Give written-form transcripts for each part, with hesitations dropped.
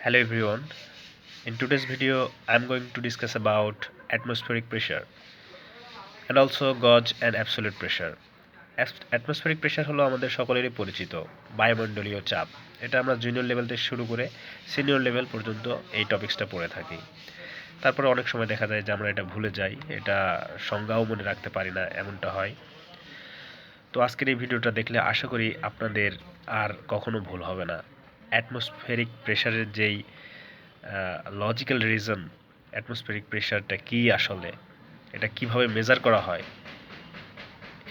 Hello everyone. In today's video, I'm going to discuss about atmospheric pressure and also gauge and absolute pressure. Atmospheric pressure হলো আমাদের সকলেরই পরিচিত বায়ুমণ্ডলীয় চাপ। এটা আমরা জুনিয়র লেভেল থেকে শুরু করে সিনিয়র লেভেল পর্যন্ত এই টপিকসটা পড়ে থাকি। তারপরে অনেক সময় দেখা যায় যে আমরা এটা ভুলে যাই, এটা সংজ্ঞাও মনে রাখতে পারি না, এমনটা হয়। তো আজকের এই ভিডিওটা দেখলে আশা করি আপনাদের আর কখনো ভুল হবে না। অ্যাটমসফেরিক প্রেশারের যেই লজিক্যাল রিজন, অ্যাটমসফেরিক প্রেশারটা কি আসলে, এটা কিভাবে মেজার করা হয়,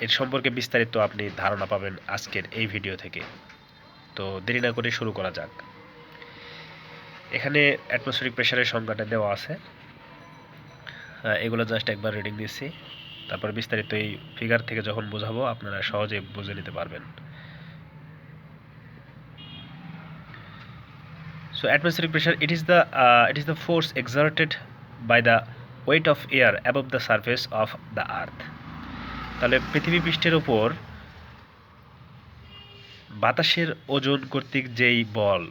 এর সম্পর্কে বিস্তারিত আপনি ধারণা পাবেন আজকের এই ভিডিও থেকে। তো দেরি না করে শুরু করা যাক। এখানে অ্যাটমসফেরিক প্রেশারের সংজ্ঞাটা দেওয়া আছে, এগুলো জাস্ট একবার রিডিং দিচ্ছি, তারপর বিস্তারিত এই ফিগার থেকে যখন বোঝাবো আপনারা সহজে বুঝে নিতে পারবেন। So atmospheric pressure, it is the force exerted by the weight of air above the surface of the earth. তাহলে পৃথিবী পৃষ্ঠের উপর বাতাসের ওজন কর্তৃক যেই বল,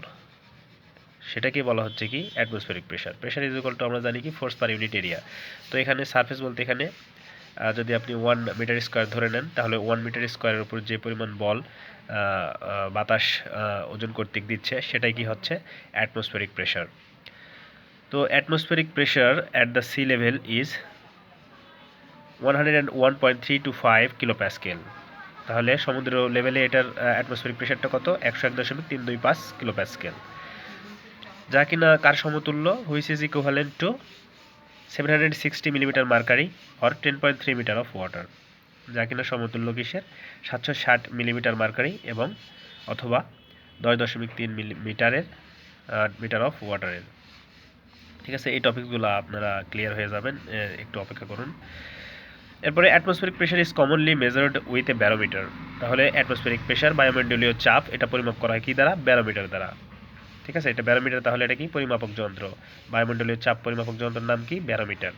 সেটাকে বলা হচ্ছে কি atmospheric pressure. Pressure is equal two আমরা জানি কি ফোর্স পার ইউনিট এরিয়া। তো এখানে সারফেস বলতে এখানে যদি আপনি 1 মিটার স্কোয়ার ধরে নেন, তাহলে 1 মিটার স্কোয়ারের উপর যে পরিমাণ বল বাতাস ওজন কর্তৃক দিচ্ছে, সেটাই কি হচ্ছে অ্যাটমসফেরিক প্রেশার। তো atmospheric pressure at the sea level is 101.325 কিলোপ্যাসকেল। তাহলে সমুদ্র লেভেলে এটার অ্যাটমসফেরিক প্রেশারটা কত? 101.325 কিলোপ্যাসকেল, যা কিনা কার সমতুল্য? Which is equivalent to 760 millimetre mercury or 10.3 metre of water, যা কিনা সমতুল্য কিসের? 760 মিলিমিটার মার্কারি এবং অথবা 10.3 মিটার অফ ওয়াটারের। ঠিক আছে, এই টপিকগুলো আপনারা ক্লিয়ার হয়ে যাবেন, একটু অপেক্ষা করুন। এরপরে atmospheric pressure is commonly measured with a barometer. তাহলে অ্যাটমসফেরিক প্রেশার বায়ুমণ্ডলীয় চাপ, এটা পরিমাপ করা হয় কি দ্বারা? ব্যারোমিটার দ্বারা। ঠিক আছে, এটা ব্যারোমিটার, তাহলে এটা কি? পরিমাপক যন্ত্র। বায়ুমণ্ডলীয় চাপ পরিমাপক যন্ত্রের নাম কি? Barometer.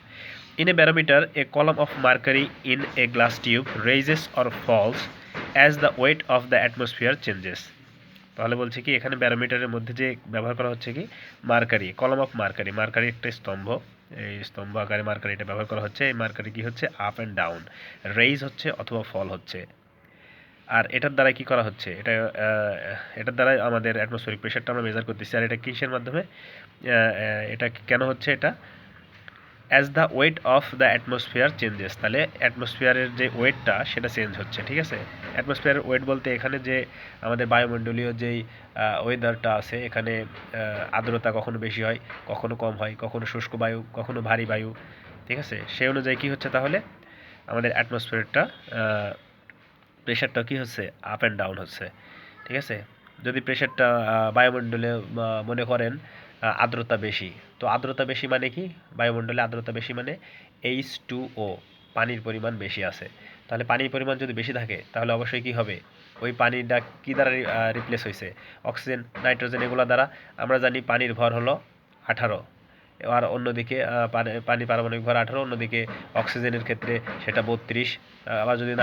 In a barometer a column of mercury in a glass tube raises or falls as the weight of the atmosphere changes. তাহলে বলছে কি এখানে ব্যারোমিটারের মধ্যে যে ব্যবহার করা হচ্ছে কি mercury, column of mercury. Mercury একটা স্তম্ভ, এই স্তম্ভ আকারে মার্কারিটা ব্যবহার করা হচ্ছে। এই মার্কারি কি হচ্ছে? আপ অ্যান্ড ডাউন, রেইজ হচ্ছে অথবা ফল হচ্ছে। আর এটার দ্বারা কি করা হচ্ছে? এটার দ্বারা আমাদের অ্যাটমসফেরিক প্রেশারটা আমরা মেজার করতেছি। আর এটা কিসের মাধ্যমে? এটা কেন হচ্ছে? এটা as the weight of the atmosphere changes. তাহলে অ্যাটমসফিয়ারের যে ওয়েটটা সেটা চেঞ্জ হচ্ছে। ঠিক আছে, অ্যাটমসফিয়ারের ওয়েট বলতে এখানে যে আমাদের বায়ুমণ্ডলীয় যেই ওয়েদারটা আছে, এখানে আর্দ্রতা কখনো বেশি হয়, কখনো কম হয়, কখনো শুষ্ক বায়ু, কখনো ভারী বায়ু। ঠিক আছে, সেই অনুযায়ী কী হচ্ছে? তাহলে আমাদের অ্যাটমসফিয়ারটা প্রেশারটা কী হচ্ছে? আপ অ্যান্ড ডাউন হচ্ছে। ঠিক আছে, যদি প্রেশারটা বায়ুমণ্ডলে মনে করেন আর্দ্রতা বেশি, তো আর্দ্রতা বেশি মানে কি? বায়ুমণ্ডলে আর্দ্রতা বেশি মানে H2O, পানির পরিমাণ বেশি আছে। তাহলে পানির পরিমাণ যদি বেশি থাকে, তাহলে অবশ্যই কি হবে? ওই পানিটা কি দ্বারা রিপ্লেস হয়েছে? অক্সিজেন, নাইট্রোজেন, এগুলো দ্বারা। আমরা জানি পানির ভর হলো 18, আর অন্যদিকে পানি পারমাণবিক ভর 18, অন্যদিকে অক্সিজেনের ক্ষেত্রে সেটা 32। আবার যদি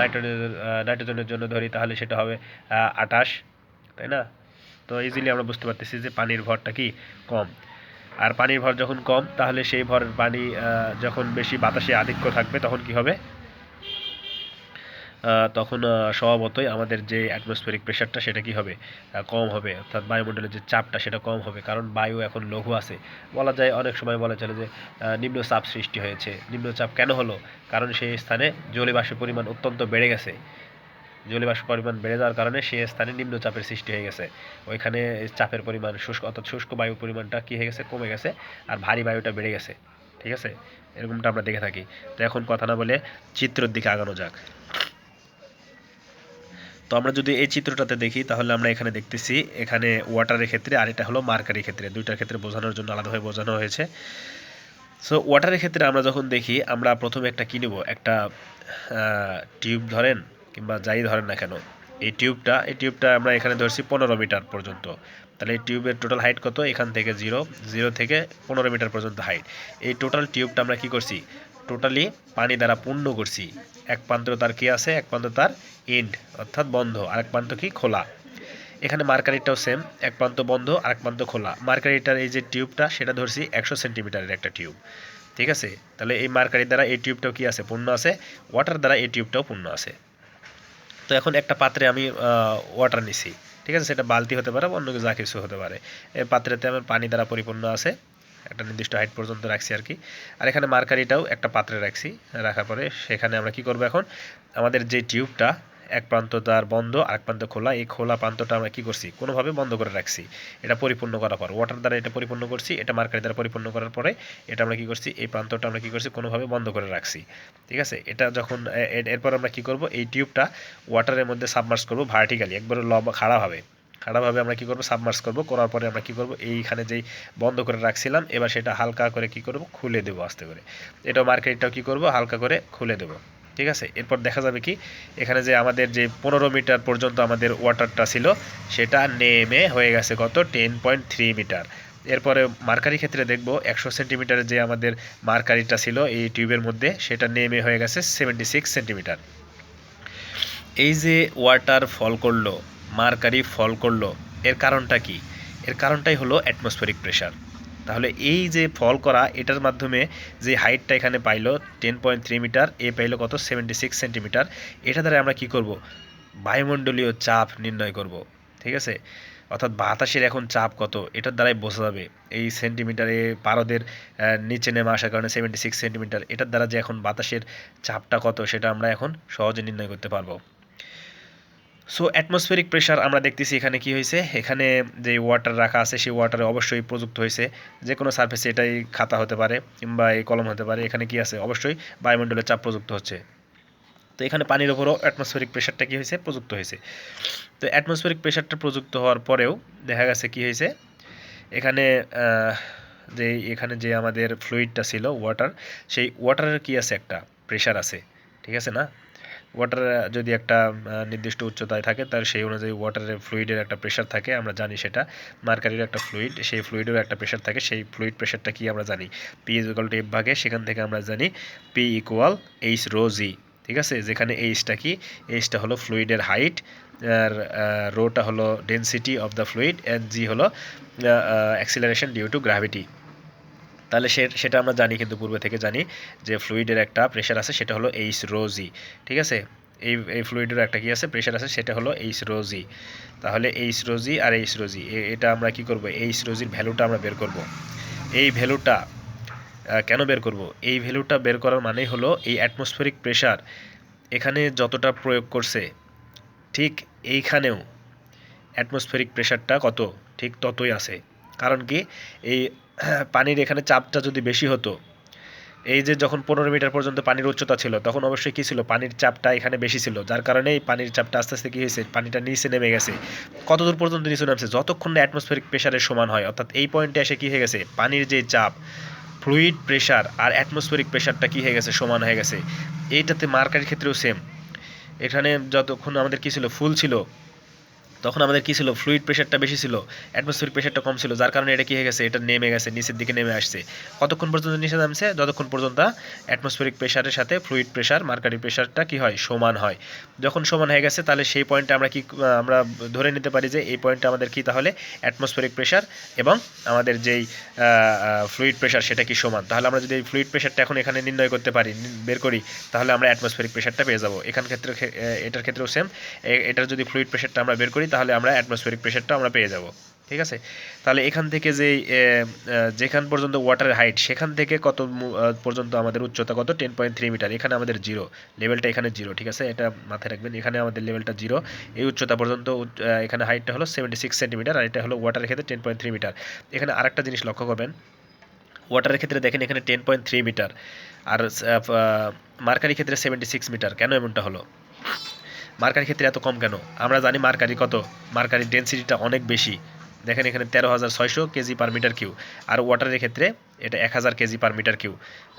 নাইট্রোজেনের জন্য ধরি, তাহলে সেটা হবে 28, তাই না? তো ইজিলি আমরা বুঝতে পারতেছি যে পানির ভরটা কি? কম। আর পানির ভর যখন কম, তাহলে সেই ভর পানি যখন বেশি বাতাসে আধিক্য থাকবে, তখন কি হবে? তখন স্বভাবতই আমাদের যে অ্যাটমসফেরিক প্রেশারটা সেটা কি হবে? কম হবে, অর্থাৎ বায়ুমণ্ডলের যে চাপটা সেটা কম হবে। কারণ বায়ু এখন লঘু আছে, বলা যায়, অনেক সময় বলা চলে যে নিম্নচাপ সৃষ্টি হয়েছে। নিম্নচাপ কেন হলো? কারণ সেই স্থানে জলীয়বাষ্পের পরিমাণ অত্যন্ত বেড়ে গেছে। জলীয়বাষ্পের পরিমাণ বেড়ে যাওয়ার কারণে সেই স্থানে নিম্নচাপের সৃষ্টি হয়ে গেছে। ওইখানে চাপের পরিমাণ অর্থাৎ শুষ্ক বায়ুর পরিমাণটা কী হয়ে গেছে? কমে গেছে, আর ভারী বায়ুটা বেড়ে গেছে। ঠিক আছে, এরকমটা আমরা দেখে থাকি। তো এখন কথা না বলে চিত্রের দিকে আগানো যাক। তো আমরা যদি এই চিত্রটাতে দেখি, তাহলে আমরা এখানে দেখতেছি, এখানে ওয়াটারের ক্ষেত্রে, আর এটা হলো মার্কারির ক্ষেত্রে, দুইটার ক্ষেত্রে বোঝানোর জন্য আলাদাভাবে বোঝানো হয়েছে। সো ওয়াটারের ক্ষেত্রে আমরা যখন দেখি, আমরা প্রথমে একটা কী নেব? একটা টিউব ধরেন কিংবা যাই ধরেন না কেন, এই টিউবটা আমরা এখানে ধরছি 15 মিটার পর্যন্ত। তাহলে এই টিউবের টোটাল হাইট কত? এখান থেকে 0 থেকে 15 মিটার পর্যন্ত হাইট। এই টোটাল টিউবটা আমরা কি করছি? টোটালি পানি দ্বারা পূর্ণ করছি। এক প্রান্ত তার কি আছে? এক প্রান্ত তার এন্ড, অর্থাৎ বন্ধ, আরেক প্রান্ত কি? খোলা। এখানে মার্কারিটাও সেম, এক প্রান্ত বন্ধ আর এক প্রান্ত খোলা। মার্কারিটার এই যে টিউবটা সেটা ধরছি 100 সেন্টিমিটারের একটা টিউব, ঠিক আছে। তাহলে এই মার্কারি দ্বারা এই টিউবটাও কি আছে, পূর্ণ আছে। ওয়াটার দ্বারা এই টিউবটাও পূর্ণ আছে। তো এখন একটা পাত্রে আমি ওয়াটার নিছি, ঠিক আছে, সেটা বালতি হতে পারে, অন্য যা কিছু হতে পারে। এই পাত্রেতে আমার পানি দ্বারা পরিপূর্ণ আছে, একটা নির্দিষ্ট হাইট পর্যন্ত রাখছি আর কি। আর এখানে মার্কারিটাও একটা পাত্রে রাখছি, রাখার পরে সেখানে আমরা কি করব, এখন আমাদের যে টিউবটা এক প্রান্ত তার বন্ধ আর এক প্রান্ত খোলা, এই খোলা প্রান্তটা আমরা কি করছি, কোনোভাবে বন্ধ করে রাখছি। এটা পরিপূর্ণ করার পর ওয়াটার দ্বারা এটা পরিপূর্ণ করছি, এটা মার্কারি দ্বারা পরিপূর্ণ করার পরে এটা আমরা কি করছি, এই প্রান্তটা আমরা কি করছি, কোনোভাবে বন্ধ করে রাখছি, ঠিক আছে। এটা যখন এরপর আমরা কি করব, এই টিউবটা ওয়াটারের মধ্যে সাবমার্জ করব ভার্টিক্যালি, একবারে লম্বা খাড়াভাবে আমরা কি করব, সাবমার্জ করব। করার পরে আমরা কি করব, এইখানে যেই বন্ধ করে রাখছিলাম এবার সেটা হালকা করে কি করব, খুলে দেব আস্তে করে। এটাও মার্কারিটাও কি করব, হালকা করে খুলে দেব, ঠিক আছে। এরপর দেখা যাবে কি, এখানে যে আমাদের যে 15 মিটার পর্যন্ত আমাদের ওয়াটারটা ছিল সেটা নেমে হয়ে গেছে কত, 10.3 মিটার। এরপরে মার্কারি ক্ষেত্রে দেখব 100 সেন্টিমিটারের যে আমাদের মার্কারিটা ছিল এই টিউবের মধ্যে সেটা নেমে হয়ে গেছে 76 সেন্টিমিটার। এই যে ওয়াটার ফল করলো, মার্কারি ফল করলো, এর কারণটা কি? এর কারণটাই হলো অ্যাটমসফেরিক প্রেশার। তাহলে এই যে ফল করা এটার মাধ্যমে যে হাইটটা এখানে পাইলো 10.3 মিটার, এ পাইলো কত, 76 সেন্টিমিটার। এটা দ্বারা আমরা কি করব, বায়ুমণ্ডলীয় চাপ নির্ণয় করব, ঠিক আছে। অর্থাৎ বাতাসের এখন চাপ কত এটার দ্বারাই বোঝা যাবে। এই সেন্টিমিটারে পারদের নিচে নেমে আসার কারণে 76 সেন্টিমিটার, এটার দ্বারা যে এখন বাতাসের চাপটা কত সেটা আমরা এখন সহজে নির্ণয় করতে পারবো। সো অ্যাটমসফেরিক প্রেশার আমরা দেখতেছি এখানে কি হয়েছে, এখানে যে ওয়াটার রাখা আছে সেই ওয়াটারে অবশ্যই প্রযুক্ত হয়েছে যে কোনো সারফেসে, এটাই খাতা হতে পারে কিংবা এই কলম হতে পারে, এখানে কি আছে, অবশ্যই বায়ুমণ্ডলের চাপ প্রযুক্ত হচ্ছে। তো এখানে পানির উপরও অ্যাটমসফেরিক প্রেশারটা কি হয়েছে, প্রযুক্ত হয়েছে। তো অ্যাটমসফেরিক প্রেশারটা প্রযুক্ত হওয়ার পরেও দেখা গেছে কি হয়েছে, এখানে যে এখানে যে আমাদের ফ্লুইডটা ছিল ওয়াটার, সেই ওয়াটারের কি আছে, একটা প্রেশার আছে, ঠিক আছে না। ওয়াটার যদি একটা নির্দিষ্ট উচ্চতায় থাকে তাহলে সেই অনুযায়ী ওয়াটারের ফ্লুইডের একটা প্রেশার থাকে, আমরা জানি সেটা। মার্কারির একটা ফ্লুইড, সেই ফ্লুইডেরও একটা প্রেশার থাকে, সেই ফ্লুইড প্রেশারটা কি আমরা জানি, P is equal to F ভাগে, সেখান থেকে আমরা জানি P equal H rho G, ঠিক আছে। যেখানে এইচটা কি, এইচটা হলো ফ্লুইডের হাইট, আর রোটা হলো density of the fluid, and G হলো অ্যাক্সিলারেশন ডিউ টু গ্র্যাভিটি। তাহলে সেটা আমরা জানি, কিন্তু পূর্বে থেকে জানি যে ফ্লুইডের একটা প্রেশার আছে সেটা হলো এইচ রো জি, ঠিক আছে। এই ফ্লুইডের একটা কি আছে, প্রেশার আছে, সেটা হলো এইচ রো জি। তাহলে এইচ রো জি আর এইচ রো জি, এটা আমরা কি করব, এইচ রো জির ভ্যালুটা আমরা বের করব। এই ভ্যালুটা কেন বের করব, এই ভ্যালুটা বের করার মানেই হলো এই অ্যাটমসফেরিক প্রেশার এখানে যতটা প্রয়োগ করছে ঠিক এইখানেও অ্যাটমসফেরিক প্রেশারটা কত, ঠিক ততই আছে। কারণ কি, এই পানির এখানে চাপটা যদি বেশি হতো, এই যে যখন 15 মিটার পর্যন্ত পানির উচ্চতা ছিল তখন অবশ্যই কী ছিল, পানির চাপটা এখানে বেশি ছিল, যার কারণে এই পানির চাপটা আস্তে আস্তে কী হয়েছে, পানিটা নিচে নেমে গেছে। কতদূর পর্যন্ত নিচে নামছে, যতক্ষণ না অ্যাটমসফেরিক প্রেশারের সমান হয়। অর্থাৎ এই পয়েন্টে এসে কী হয়ে গেছে, পানির যে চাপ, ফ্লুইড প্রেশার আর অ্যাটমসফেরিক প্রেশারটা কী হয়ে গেছে, সমান হয়ে গেছে। এইটাতে মার্কারির ক্ষেত্রেও সেম। এখানে যতক্ষণ আমাদের কী ছিল, ফুল ছিল, তখন আমাদের কী ছিল, ফ্লুইড প্রেশারটা বেশি ছিল, অ্যাটমসফেরিক প্রেশারটা কম ছিল, যার কারণে এটা কী হয়ে গেছে, এটা নেমে গেছে, নিচের দিকে নেমে আসছে। কতক্ষণ পর্যন্ত নিচে নামছে, যতক্ষণ পর্যন্ত অ্যাটমসফেরিক প্রেশারের সাথে ফ্লুইড প্রেশার, মার্কারি প্রেশারটা কী হয়, সমান হয়। যখন সমান হয়ে গেছে তাহলে সেই পয়েন্টে আমরা ধরে নিতে পারি যে এই পয়েন্টে আমাদের কি তাহলে অ্যাটমসফেরিক প্রেশার এবং আমাদের যেই ফ্লুইড প্রেশার সেটা কি সমান। তাহলে আমরা যদি এই ফ্লুইড প্রেশারটা এখন এখানে নির্ণয় করতে পারি, বের করি, তাহলে আমরা অ্যাটমসফেরিক প্রেশারটা পেয়ে যাবো। এটার ক্ষেত্রেও সেম, এটার যদি ফ্লুইড প্রেশারটা আমরা বের করি তাহলে আমরা অ্যাটমসফেরিক প্রেশারটা আমরা পেয়ে যাব, ঠিক আছে। তাহলে এখান থেকে যেখান পর্যন্ত ওয়াটারের হাইট সেখান থেকে কত পর্যন্ত আমাদের উচ্চতা কত, 10.3 মিটার। এখানে আমাদের জিরো, লেভেলটা এখানে জিরো, ঠিক আছে, এটা মাথায় রাখবেন, এখানে আমাদের লেভেলটা জিরো। এই উচ্চতা পর্যন্ত এখানে হাইটটা হলো 76 সেন্টিমিটার, আর এটা হলো ওয়াটারের ক্ষেত্রে 10.3 মিটার। এখানে আরেকটা জিনিস লক্ষ্য করবেন, ওয়াটারের ক্ষেত্রে দেখেন এখানে 10.3 মিটার, আর মার্কারির ক্ষেত্রে 76 মিটার। কেন এমনটা হলো, মার্কারির ক্ষেত্রে এত কম কেন? আমরা জানি মার্কারি কত, মার্কারির ডেনসিটিটা অনেক বেশি। দেখেন এখানে 13,600 কেজি পার মিটার কিউ, আর ওয়াটারের ক্ষেত্রে এটা 1000 কেজি পার মিটার কিউ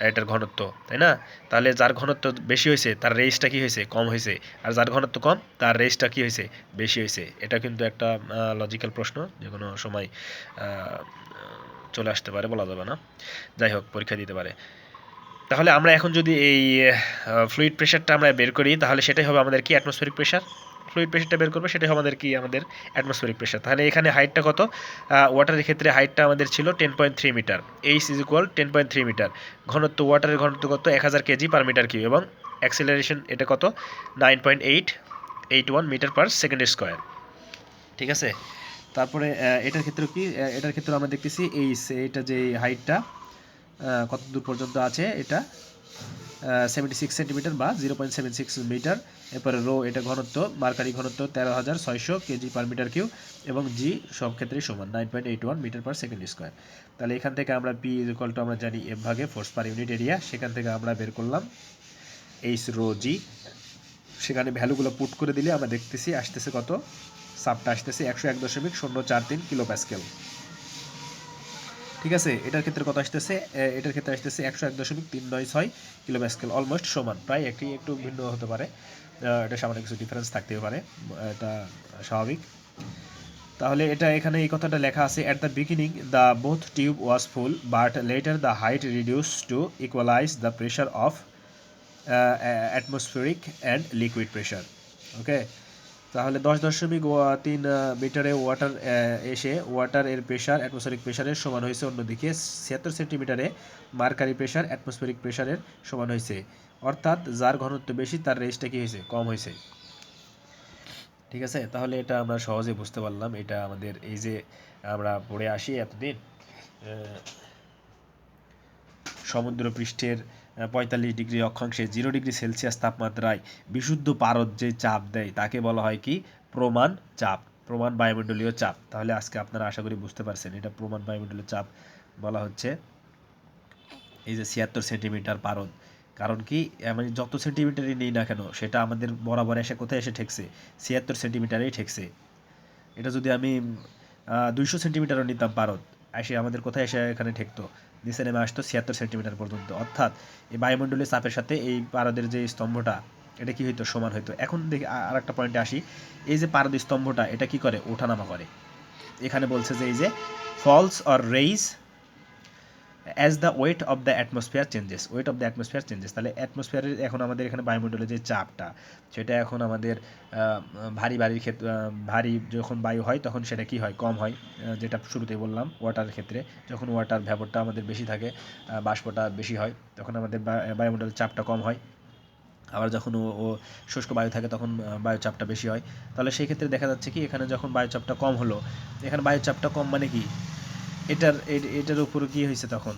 এটার ঘনত্ব, তাই না? তাহলে যার ঘনত্ব বেশি হয়েছে তার রেঞ্জটা কি হয়েছে, কম হয়েছে, আর যার ঘনত্ব কম তার রেঞ্জটা কি হয়েছে, বেশি হয়েছে। এটা কিন্তু একটা লজিক্যাল প্রশ্ন, যে কোনো সময় চলে আসতে পারে, বলা যাবে না, যাই হোক পরীক্ষা দিতে পারে। তাহলে আমরা এখন যদি এই ফ্লুইড প্রেশারটা আমরা বের করি তাহলে সেটাই হবে আমাদের কি, অ্যাটমসফেরিক প্রেশার। ফ্লুইড প্রেশারটা বের করবো, সেটা আমাদের কি আমাদের অ্যাটমসফেরিক প্রেশার। তাহলে এখানে হাইটটা কত, ওয়াটারের ক্ষেত্রে হাইটটা আমাদের ছিল 10.3 metre, H is equal 10.3 metre. ঘনত্ব, ওয়াটারের ঘনত্ব কত, 1000 কেজি পার মিটার কিউব, এবং অ্যাক্সিলারেশন এটা কত, 9.881 মিটার পার সেকেন্ড স্কোয়ার। ঠিক আছে, তারপরে এটার ক্ষেত্রে কি, এটার ক্ষেত্রে আমরা দেখতেছি এইটা যে হাইটটা কত দূর পর্যন্ত আছে, এটা 76 সেন্টিমিটার বা 0.76 মিটার। এরপরে রো, এটা ঘনত্ব, মার্কারি ঘনত্ব 13,600 কেজি পার মিটার কিউব, এবং জি সব ক্ষেত্রেই সমান 9.81 মিটার পার সেকেন্ড স্কোয়ার। তাহলে এখান থেকে আমরা পি ইকুয়াল টু আমরা জানি এফ ভাগে ফোর্স পার ইউনিট এরিয়া, সেখান থেকে আমরা বের করলাম এইচ রো জি। সেখানে ভ্যালুগুলো পুট করে দিলে আমরা দেখতেছি আসতেছে কত, সাবটা আসতেছে 101.043 কিলো প্যাসকেল। ঠিক আছে, এটার ক্ষেত্রে কত আসতেছে, এটার ক্ষেত্রে আসতেছে 101.396 কিলো প্যাসকেল, অলমোস্ট সমান, প্রায় একটু ভিন্ন হতে পারে, এটা সামান্য কিছু ডিফারেন্স থাকতেও পারে, এটা স্বাভাবিক। তাহলে এটা এখানে এই কথাটা লেখা আছে, at the beginning the both tube was full but later the height reduce to equalize the pressure of atmospheric and liquid pressure. Okay, তাহলে 10.3 মিটারে ওয়াটার এসে ওয়াটার এর প্রেশার অ্যাটমসফেরিক প্রেশারের সমান হয়েছে, অন্যদিকে 76 সেন্টিমিটারে মার্কারি প্রেশার অ্যাটমসফেরিক প্রেশারের সমান হয়েছে, অর্থাৎ যার ঘনত্ব বেশি তার রেঞ্জটা কি হয়েছে, কম হয়েছে। ঠিক আছে, তাহলে এটা আমরা সহজে বুঝতে পারলাম। এটা আমাদের এই যে আমরা পড়ে আসি এতদিন সমুদ্র পৃষ্ঠের 45 ডিগ্রি অক্ষাংশে 0 ডিগ্রি সেলসিয়াস তাপমাত্রায় বিশুদ্ধ পারদ যে চাপ দেয় তাকে বলা হয় কি, প্রমাণ চাপ, প্রমাণ বায়ুমণ্ডলীয় চাপ। তাহলে আজকে আপনারা আশা করি বুঝতে পারছেন এটা প্রমাণ বায়ুমণ্ডলীয় চাপ বলা হচ্ছে এই যে 76 সেন্টিমিটার পারদ। কারণ কি, মানে যত সেন্টিমিটারই নেই না কেন সেটা আমাদের বরাবর এসে কোথায় এসে ঠেকছে, 76 সেন্টিমিটারেই ঠেকছে। এটা যদি আমি 200 সেন্টিমিটারও নিতাম পারদ, এসে আমাদের কোথায় এসে এখানে ঠেকতো, নিচে নেমে আসতো 76 সেন্টিমিটার পর্যন্ত। অর্থাৎ এই বায়ুমণ্ডলীয় চাপের সাথে এই পারদের যে স্তম্ভটা এটা কি হইতো, সমান হইতো। এখন দেখি আর একটা পয়েন্টে আসি, এই যে পারদ স্তম্ভটা এটা কি করে, ওঠানামা করে। এখানে বলছে যে এই যে falls or raise as the weight of the atmosphere changes, weight of the atmosphere changes. তাহলে অ্যাটমসফিয়ারের এখন আমাদের এখানে বায়ুমণ্ডলের যে চাপটা সেটা এখন আমাদের ভারীর ক্ষেত্রে, ভারী যখন বায়ু হয় তখন সেটা কি হয়, কম হয়, যেটা শুরুতেই বললাম ওয়াটারের ক্ষেত্রে, যখন ওয়াটার ভ্যাপরটা আমাদের বেশি থাকে, বাষ্পটা বেশি হয়, তখন আমাদের বায়ুমণ্ডলের চাপটা কম হয়। আবার যখন ও শুষ্ক বায়ু থাকে তখন বায়ুচাপটা বেশি হয়। তাহলে সেই ক্ষেত্রে দেখা যাচ্ছে কি, এখানে যখন বায়ুচাপটা কম হলো, এখানে বায়ুচাপটা কম মানে কি, এটার উপরে কি হয়েছে, তখন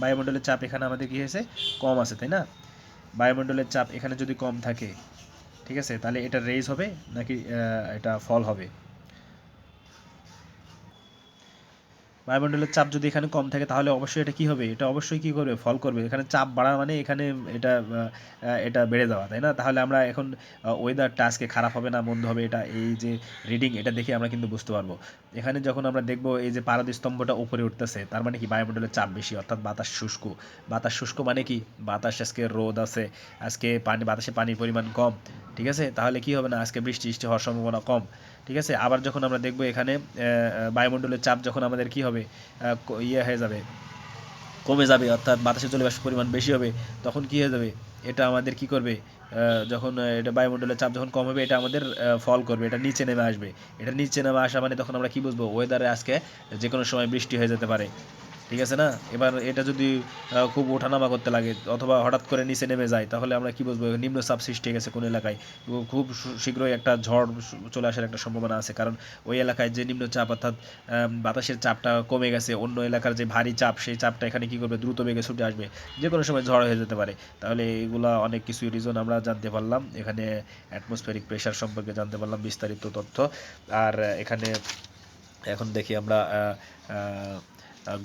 বায়ুমণ্ডলের চাপ এখানে আমাদের কি হয়েছে, কম আছে, তাই না? বায়ুমণ্ডলের চাপ এখানে যদি কম থাকে, ঠিক আছে, তাহলে এটা রেইজ হবে নাকি এটা ফল হবে? বায়ুমণ্ডলের চাপ যদি এখানে কম থাকে তাহলে অবশ্যই এটা কি হবে, এটা অবশ্যই কি করবে, ফল করবে। এখানে চাপ বাড়া মানে এখানে এটা এটা বেড়ে যাওয়া, তাই না? তাহলে আমরা এখন ওয়েদারটা আজকে খারাপ হবে না মন্দ হবে, এটা এই যে রিডিং এটা দেখে আমরা কিন্তু বুঝতে পারবো। এখানে যখন আমরা দেখবো এই যে পারদ স্তম্ভটা উপরে উঠতেছে, তার মানে কি বায়ুমণ্ডলের চাপ বেশি, অর্থাৎ বাতাস শুষ্ক। বাতাস শুষ্ক মানে কি, বাতাস আজকে রোদ আছে, আজকে বাতাসে পানির পরিমাণ কম, ঠিক আছে, তাহলে কি হবে না, আজকে বৃষ্টি হওয়ার সম্ভাবনা কম। ঠিক আছে, আবার যখন আমরা দেখব এখানে বায়ুমণ্ডলের চাপ যখন আমাদের কি হবে, ইয়ে হয়ে যাবে, কমে যাবে, অর্থাৎ বাতাসে জলীয়বাষ্পের পরিমাণ বেশি হবে, তখন কি হয়ে যাবে, এটা আমাদের কি করবে, যখন এটা বায়ুমণ্ডলের চাপ যখন কম হবে এটা আমাদের ফল করবে, এটা নিচে নেমে আসবে। এটা নিচে নেমে আসা মানে তখন আমরা কি বুঝবো, ওয়েদারে আজকে যে কোনো সময় বৃষ্টি হয়ে যেতে পারে। ঠিক আছে না? এবার এটা যদি খুব ওঠানামা করতে লাগে অথবা হঠাৎ করে নিচে নেমে যায়, তাহলে আমরা কি বুঝবো, নিম্নচাপ সৃষ্টি হয়ে গেছে কোনো এলাকায়, খুব শীঘ্রই একটা ঝড় চলে আসার একটা সম্ভাবনা আছে। কারণ ওই এলাকায় যে নিম্নচাপ, অর্থাৎ বাতাসের চাপটা কমে গেছে, অন্য এলাকার যে ভারী চাপ সেই চাপটা এখানে কি করবে, দ্রুত বেগে ছুটে আসবে, যে কোনো সময় ঝড় হয়ে যেতে পারে। তাহলে এগুলা অনেক কিছু রিজন আমরা জানতে পারলাম, এখানে অ্যাটমসফেরিক প্রেশার সম্পর্কে জানতে পারলাম বিস্তারিত তথ্য। আর এখানে এখন দেখি আমরা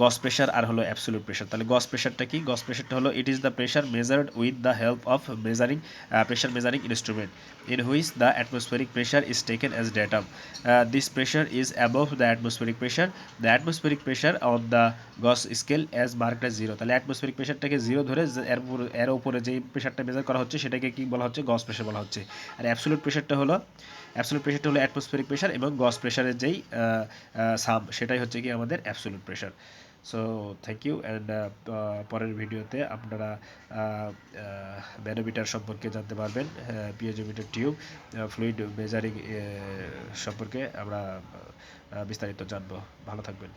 গস প্রেশার আর হলো অ্যাবসোলিউট প্রেশার। তাহলে গস প্রেশারটা কি, গস প্রেশারটা হলো it is the pressure measured with the help of pressure measuring instrument in which the atmospheric pressure is taken as datum. This pressure is above the atmospheric pressure, the atmospheric pressure on the Gauss scale as marked as zero. তাহলে atmospheric প্রেশারটাকে zero ধরে এর উপরে যেই প্রেশারটা measure করা হচ্ছে সেটাকে কি বলা হচ্ছে, গস প্রেশার বলা হচ্ছে। আর অ্যাবসোলিউট প্রেশারটা হলো অ্যাটমসফেরিক প্রেশার এবং গস প্রেশারের যেই সাম সেটাই হচ্ছে কি আমাদের absolute pressure. So thank you and পরের ভিডিওতে আপনারা ম্যানোমিটার সম্পর্কে জানতে পারবেন, পিয়েজোমিটার টিউব, ফ্লুইড মেজারিং সম্পর্কে আমরা বিস্তারিত জানবো। ভালো থাকবেন।